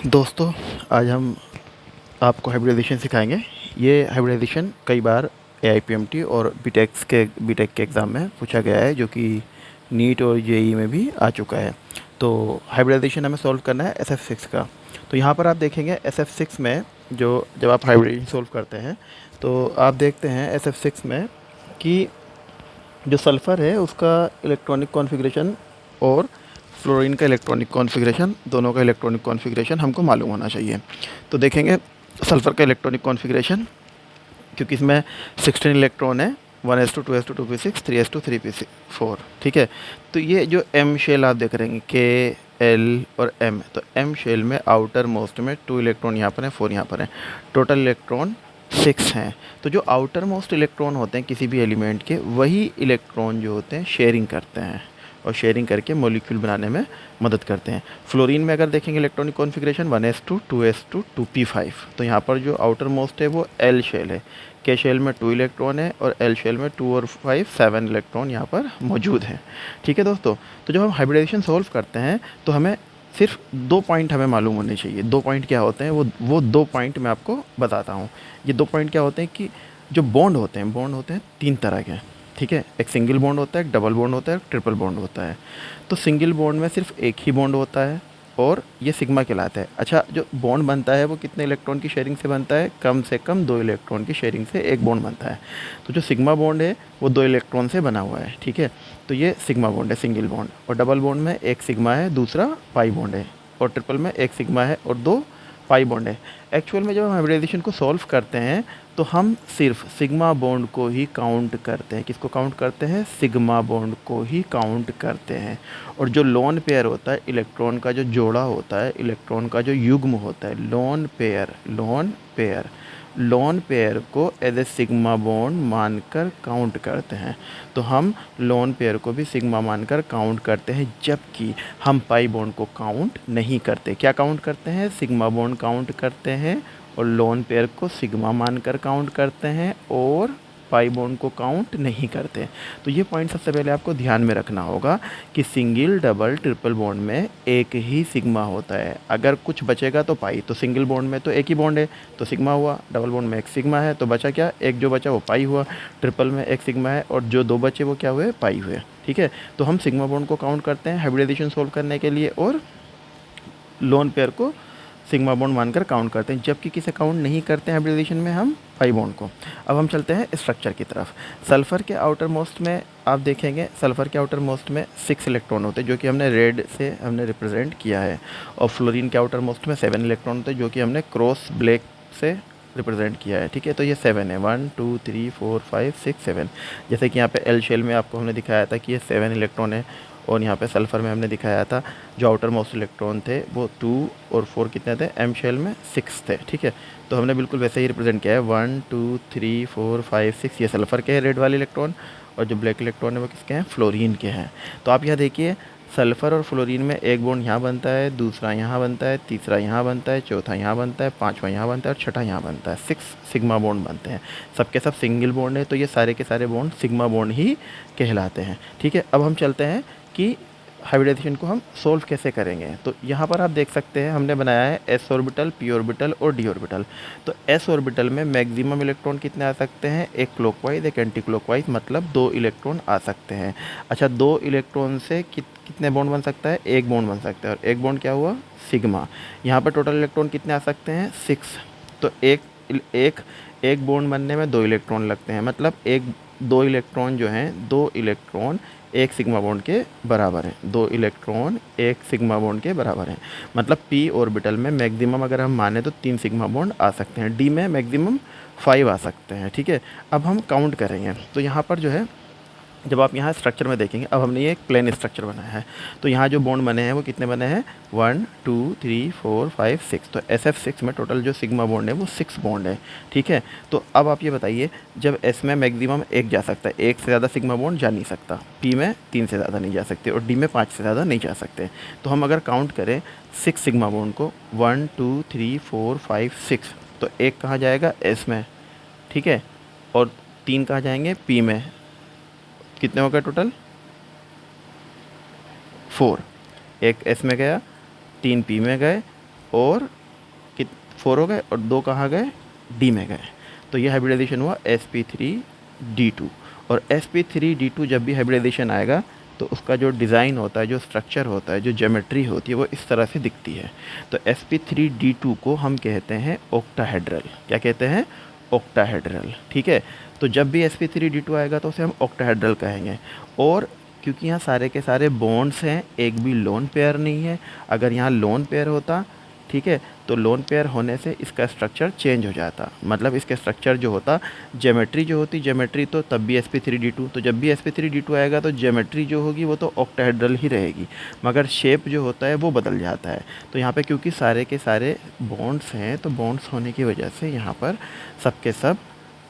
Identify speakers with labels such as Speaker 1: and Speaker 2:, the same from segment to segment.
Speaker 1: दोस्तों, आज हम आपको हाइब्रिडाइजेशन सिखाएंगे। ये हाइब्रिडाइजेशन कई बार एआईपीएमटी और बीटेक के एग्ज़ाम में पूछा गया है, जो कि नीट और जेई में भी आ चुका है। तो हाइब्रिडाइजेशन हमें सॉल्व करना है SF6 का। तो यहाँ पर आप देखेंगे SF6 में जो जब आप हाइब्रिडाइजेशन सॉल्व करते हैं तो आप देखते हैं SF6 में कि जो सल्फ़र है उसका इलेक्ट्रॉनिक कॉन्फ़िगरेशन और फ्लोरीन का इलेक्ट्रॉनिक कॉन्फ़िगरेशन, दोनों का इलेक्ट्रॉनिक कॉन्फ़िगरेशन हमको मालूम होना चाहिए। तो देखेंगे सल्फ़र का इलेक्ट्रॉनिक कॉन्फ़िगरेशन, क्योंकि इसमें 16 इलेक्ट्रॉन है, 1s2 2s2 2p6 3s2 3p4, ठीक है। तो ये जो एम शेल आप देख रहे हैं K, L और M, तो एम शेल में आउटर मोस्ट में 2 इलेक्ट्रॉन यहाँ पर हैं, 4 यहाँ पर हैं, टोटल इलेक्ट्रॉन 6 हैं। तो जो आउटर मोस्ट इलेक्ट्रॉन होते हैं किसी भी एलिमेंट के, वही इलेक्ट्रॉन जो होते हैं शेयरिंग करते हैं और शेयरिंग करके मॉलिक्यूल बनाने में मदद करते हैं। फ्लोरीन में अगर देखेंगे electronic configuration 1s2 2s2 2p5, तो यहाँ पर जो आउटर मोस्ट है वो एल शेल है। के शेल में 2 इलेक्ट्रॉन है और एल शेल में 2 और 5 7 इलेक्ट्रॉन यहाँ पर मौजूद हैं, ठीक है दोस्तों। तो जब हम हाइब्रिडाइजेशन सॉल्व करते हैं तो हमें सिर्फ 2 पॉइंट हमें मालूम होने चाहिए। 2 पॉइंट क्या होते हैं, वो 2 पॉइंट मैं आपको बताता हूँ। ये 2 पॉइंट क्या होते हैं कि जो बॉन्ड होते हैं 3 तरह के, ठीक है। एक सिंगल बॉन्ड होता है, एक डबल बॉन्ड होता है, एक ट्रिपल बॉन्ड होता है। तो सिंगल बॉन्ड में सिर्फ एक ही बॉन्ड होता है और ये सिग्मा कहलाता है। अच्छा, जो बॉन्ड बनता है वो कितने इलेक्ट्रॉन की शेयरिंग से बनता है? कम से कम 2 इलेक्ट्रॉन की शेयरिंग से एक बॉन्ड बनता है। तो जो सिग्मा बॉन्ड है वो 2 इलेक्ट्रॉन से बना हुआ है, ठीक है। तो ये सिग्मा बॉन्ड है, सिंगल बॉन्ड। और डबल बॉन्ड में एक सिग्मा है, दूसरा पाई बॉन्ड है। और ट्रिपल में एक सिग्मा है और 2 पाई बॉन्ड है। एक्चुअल में जब हम हाइब्रिडाइजेशन को सॉल्व करते हैं तो हम सिर्फ सिग्मा बॉन्ड को ही काउंट करते हैं। किसको काउंट करते हैं? सिग्मा बॉन्ड को ही काउंट करते हैं। और जो लोन पेयर होता है, इलेक्ट्रॉन का जो जोड़ा होता है, इलेक्ट्रॉन का जो युग्म होता है, लोन पेयर को एज ए सिग्मा बॉन्ड मानकर काउंट करते हैं। तो हम लोन पेयर को भी सिग्मा मानकर काउंट करते हैं, जबकि हम पाई बॉन्ड को काउंट नहीं करते। क्या काउंट करते हैं? सिग्मा बॉन्ड काउंट करते हैं और लोन पेयर को सिग्मा मानकर काउंट करते हैं और पाई बॉन्ड को काउंट नहीं करते। तो ये पॉइंट सबसे पहले आपको ध्यान में रखना होगा कि सिंगल, डबल, ट्रिपल बॉन्ड में एक ही सिग्मा होता है। अगर कुछ बचेगा तो पाई, तो सिंगल बॉन्ड में तो एक ही बॉन्ड है तो सिग्मा हुआ, डबल बॉन्ड में एक सिग्मा है तो बचा क्या? एक जो बचा वो पाई हुआ, ट्रिपल में एक सिग्मा है और जो 2 बचे वो क्या हुए? पाई हुए, ठीक है। तो हम सिग्मा बॉन्ड को काउंट करते हैं हाइब्रिडाइजेशन सोल्व करने के लिए और लोन पेयर को सिग्मा बॉन्ड मानकर काउंट करते हैं, जबकि किसे काउंट नहीं करते हैं हाइब्रिडाइजेशन में? हम पाई बॉन्ड को। अब हम चलते हैं स्ट्रक्चर की तरफ। सल्फ़र के आउटर मोस्ट में आप देखेंगे, सल्फ़र के आउटर मोस्ट में 6 इलेक्ट्रॉन होते हैं, जो कि हमने रेड से हमने रिप्रेजेंट किया है। और फ्लोरीन के आउटर मोस्ट में 7 इलेक्ट्रॉन होते हैं, जो कि हमने क्रॉस ब्लैक से रिप्रेजेंट किया है, ठीक है। तो ये 7 है, 1 2 3 4 5 6 7। जैसे कि यहाँ पे एल शेल में आपको हमने दिखाया था कि ये 7 इलेक्ट्रॉन है, और यहाँ पे सल्फ़र में हमने दिखाया था जो आउटर मोस्ट इलेक्ट्रॉन थे वो 2 और 4 कितने थे? एम शेल में 6 थे, ठीक है। तो हमने बिल्कुल वैसे ही रिप्रेजेंट किया है, 1 2 3 4 5 6। ये सल्फ़र के हैं रेड वाले इलेक्ट्रॉन, और जो ब्लैक इलेक्ट्रॉन है वो किसके हैं? फ्लोरीन के हैं। तो आप यहाँ देखिए, सल्फ़र और फ्लोरीन में एक बॉन्ड यहाँ बनता है, दूसरा यहाँ बनता है, तीसरा यहाँ बनता है, चौथा यहाँ बनता है, पाँचवा यहाँ बनता है और छठा यहाँ बनता है। 6 सिग्मा बॉन्ड बनते हैं। सबके सब सिंगल बॉन्ड है, तो ये सारे के सारे बॉन्ड सिग्मा बॉन्ड ही कहलाते हैं, ठीक है। अब हम चलते हैं कि हाइब्रिडाइजेशन को हम सोल्व कैसे करेंगे। तो यहाँ पर आप देख सकते हैं हमने बनाया है s ऑर्बिटल, p ऑर्बिटल और d ऑर्बिटल। तो s ऑर्बिटल में मैक्सिमम इलेक्ट्रॉन कितने आ सकते हैं? एक क्लॉकवाइज, एक एंटी क्लॉकवाइज, मतलब 2 इलेक्ट्रॉन आ सकते हैं। अच्छा, 2 इलेक्ट्रॉन से कितने बॉन्ड बन सकता है? एक बॉन्ड बन सकता है, और एक बॉन्ड क्या हुआ? सिग्मा। यहाँ पर टोटल इलेक्ट्रॉन कितने आ सकते हैं? 6। तो एक बॉन्ड बनने में 2 इलेक्ट्रॉन लगते हैं, मतलब 2 इलेक्ट्रॉन जो हैं, 2 इलेक्ट्रॉन एक सिग्मा बॉन्ड के बराबर है। 2 इलेक्ट्रॉन एक सिग्मा बॉन्ड के बराबर है, मतलब p ऑर्बिटल में मैक्सिमम अगर हम माने तो 3 सिग्मा बॉन्ड आ सकते हैं, d में मैक्सिमम 5 आ सकते हैं, ठीक है। अब हम काउंट करेंगे तो यहाँ पर जो है, जब आप यहाँ स्ट्रक्चर में देखेंगे, अब हमने ये एक प्लेन स्ट्रक्चर बनाया है, तो यहाँ जो बॉन्ड बने हैं वो कितने बने हैं? 1 2 3 4 5 6। तो SF6 में टोटल जो सिग्मा बॉन्ड है वो 6 बॉन्ड है, ठीक है। तो अब आप ये बताइए, जब S में मैक्सिमम 1 जा सकता है, 1 से ज़्यादा सिग्मा बॉन्ड जा नहीं सकता, P में 3 से ज़्यादा नहीं जा सकते और D में 5 से ज़्यादा नहीं जा सकते। तो हम अगर काउंट करें 6 सिग्मा बॉन्ड को, 1 2 3 4 5 6, तो 1 कहाँ जाएगा? S में, ठीक है, और 3 कहाँ जाएंगे? P में। कितने हो गए टोटल? 4। एक S में गया, 3 P में गए, और 4 हो गए और 2 कहाँ गए, डी में गए। तो ये हाइब्रिडाइजेशन हुआ sp3d2। और sp3d2 जब भी हाइब्रिडाइजेशन आएगा तो उसका जो डिज़ाइन होता है, जो स्ट्रक्चर होता है, जो ज्योमेट्री होती है वो इस तरह से दिखती है। तो sp3d2 को हम कहते हैं ऑक्टाहेड्रल। क्या कहते हैं, ऑक्टाहेड्रल। ठीक है, तो जब भी sp3d2 आएगा तो उसे हम ऑक्टाहेड्रल कहेंगे। और क्योंकि यहाँ सारे के सारे बॉन्ड्स हैं, एक भी लोन पेयर नहीं है। अगर यहाँ लोन पेयर होता, ठीक है, तो लोन पेयर होने से इसका स्ट्रक्चर चेंज हो जाता, मतलब इसके स्ट्रक्चर जो होता, ज्योमेट्री जो होती, ज्योमेट्री तो तब भी sp3d2, तो जब भी sp3d2 आएगा तो ज्योमेट्री जो होगी वो तो ऑक्टाहेड्रल ही रहेगी, मगर शेप जो होता है वो बदल जाता है। तो यहाँ पे क्योंकि सारे के सारे बॉन्ड्स हैं, तो बॉन्ड्स होने की वजह से यहाँ पर सब के सब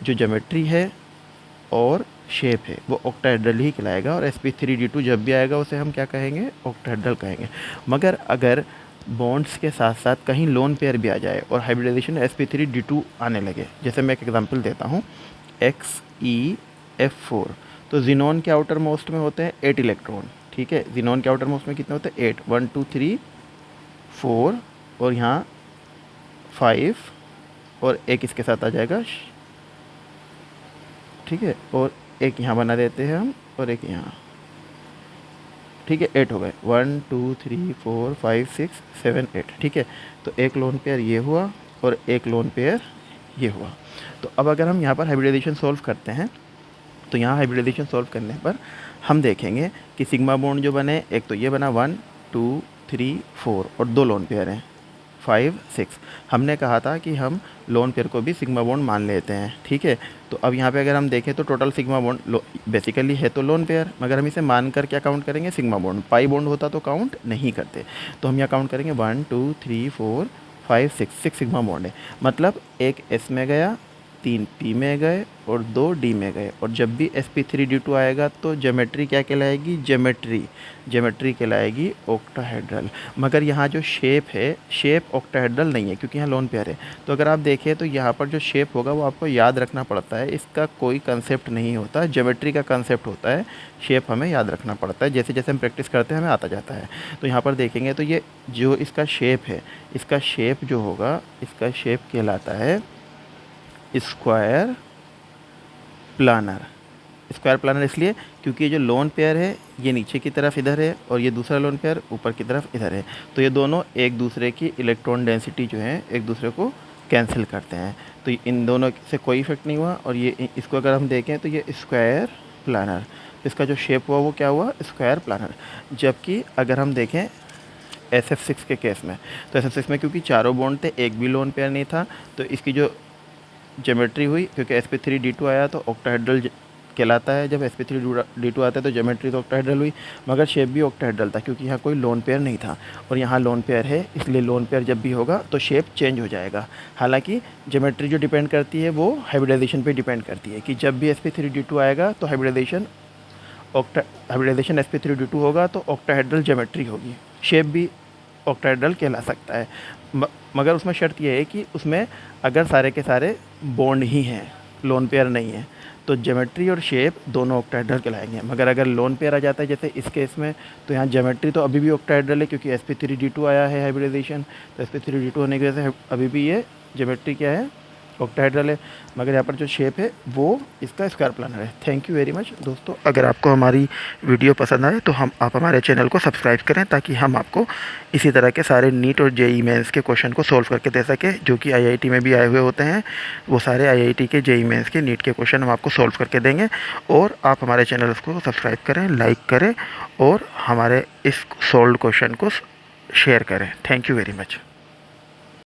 Speaker 1: जो ज्योमेट्री है और शेप है वो ऑक्टाहेड्रल ही कहलाएगा। और sp3d2 जब भी आएगा उसे हम क्या कहेंगे, ऑक्टाहेड्रल कहेंगे। मगर अगर बॉन्ड्स के साथ साथ कहीं लोन पेयर भी आ जाए और हाइब्रिडाइजेशन sp3d2 आने लगे, जैसे मैं एक एग्जांपल देता हूँ, XeF4, तो जिनोन के आउटर मोस्ट में होते हैं 8 इलेक्ट्रॉन। ठीक है, जिनोन के आउटर मोस्ट में कितने होते हैं, 8, 1 2 3 4, और यहाँ 5, और एक इसके साथ आ जाएगा, ठीक है, और एक यहाँ बना देते हैं हम, और एक यहाँ। ठीक है, 8 हो गए, 1 2 3 4 5 6 7 8। ठीक है, तो एक लोन पेयर ये हुआ और एक लोन पेयर ये हुआ। तो अब अगर हम यहाँ पर हाइब्रिडाइजेशन सॉल्व करते हैं, तो यहाँ हाइब्रिडाइजेशन सॉल्व करने पर हम देखेंगे कि सिग्मा बॉन्ड जो बने, एक तो ये बना 1 2 3 4 और 2 लोन पेयर हैं 5 6। हमने कहा था कि हम लोन पेयर को भी सिग्मा बॉन्ड मान लेते हैं। ठीक है, तो अब यहाँ पे अगर हम देखें तो टोटल सिग्मा बॉन्ड बेसिकली है तो लोन पेयर, मगर हम इसे मानकर क्या काउंट करेंगे, सिग्मा बॉन्ड। पाई बॉन्ड होता तो काउंट नहीं करते, तो हम यहाँ काउंट करेंगे 1 2 3 4 5 6 सिग्मा बॉन्ड है। मतलब एक S में गया, 3 P में गए और 2 D में गए। और जब भी sp3d2 आएगा तो ज्योमेट्री क्या कहलाएगी, ज्योमेट्री कहलाएगी ऑक्टाहेड्रल। मगर यहाँ जो शेप है, शेप ऑक्टाहेड्रल नहीं है क्योंकि यहाँ लोन पेयर है। तो अगर आप देखें तो यहाँ पर जो शेप होगा वो आपको याद रखना पड़ता है, इसका कोई कंसेप्ट नहीं होता, ज्योमेट्री का कंसेप्ट होता है, शेप हमें याद रखना पड़ता है। जैसे जैसे हम प्रैक्टिस करते हैं हमें आता जाता है। तो यहाँ पर देखेंगे तो ये जो इसका शेप है, इसका शेप जो होगा, इसका शेप कहलाता है स्क्वायर प्लानर। स्क्वायर प्लानर इसलिए क्योंकि ये जो लोन पेयर है ये नीचे की तरफ इधर है और ये दूसरा लोन पेयर ऊपर की तरफ इधर है, तो ये दोनों एक दूसरे की इलेक्ट्रॉन डेंसिटी जो है एक दूसरे को कैंसिल करते हैं, तो इन दोनों से कोई इफेक्ट नहीं हुआ। और ये इसको अगर हम देखें तो ये स्क्वायर प्लानर, इसका जो शेप हुआ वो क्या हुआ, स्क्वायर प्लानर। जबकि अगर हम देखें SF6 के केस में, तो SF6 में क्योंकि चारों बॉन्ड थे, एक भी लोन पेयर नहीं था, तो इसकी जो ज्योमेट्री हुई, क्योंकि sp3d2 आया तो ऑक्टाहेड्रल कहलाता है। जब sp3d2 आता है तो ज्योमेट्री तो ऑक्टाहेड्रल हुई, मगर शेप भी ऑक्टाहेड्रल था क्योंकि यहाँ कोई लोन पेयर नहीं था, और यहाँ लोन पेयर है, इसलिए लोन पेयर जब भी होगा तो शेप चेंज हो जाएगा। हालांकि ज्योमेट्री जो डिपेंड करती है वो हाइब्रिडाइजेशन पे डिपेंड करती है कि जब भी sp3d2 आएगा तो हाइब्रिडाइजेशन sp3d2 होगा तो ऑक्टाहेड्रल ज्योमेट्री होगी, शेप भी ऑक्टाहेड्रल कहला सकता है। मगर उसमें शर्त यह है कि उसमें अगर सारे के सारे बॉन्ड ही हैं, लोन पेयर नहीं है, तो ज्योमेट्री और शेप दोनों ऑक्टाहेड्रल कहलाएंगे। मगर अगर लोन पेयर आ जाता है जैसे इस केस में, तो यहाँ ज्योमेट्री तो अभी भी ऑक्टाहेड्रल है क्योंकि sp3d2 आया है हाइब्रिडाइजेशन, तो sp3d2 होने की वजह से अभी भी ये ज्योमेट्री क्या है, ऑक्टाहेड्रल है। मगर यहाँ पर जो शेप है वो इसका स्क्वायर प्लानर है। थैंक यू वेरी मच दोस्तों। अगर आपको हमारी वीडियो पसंद आए तो आप हमारे चैनल को सब्सक्राइब करें ताकि हम आपको इसी तरह के सारे नीट और जेईई मेंस के क्वेश्चन को सोल्व करके दे सकें, जो कि IIT में भी आए हुए होते हैं। वो सारे IIT के जेईई मेंस के नीट के क्वेश्चन हम आपको सोल्व करके देंगे। और आप हमारे चैनल को सब्सक्राइब करें, लाइक करें और हमारे इस सोल्व्ड क्वेश्चन को शेयर करें। Thank you very much.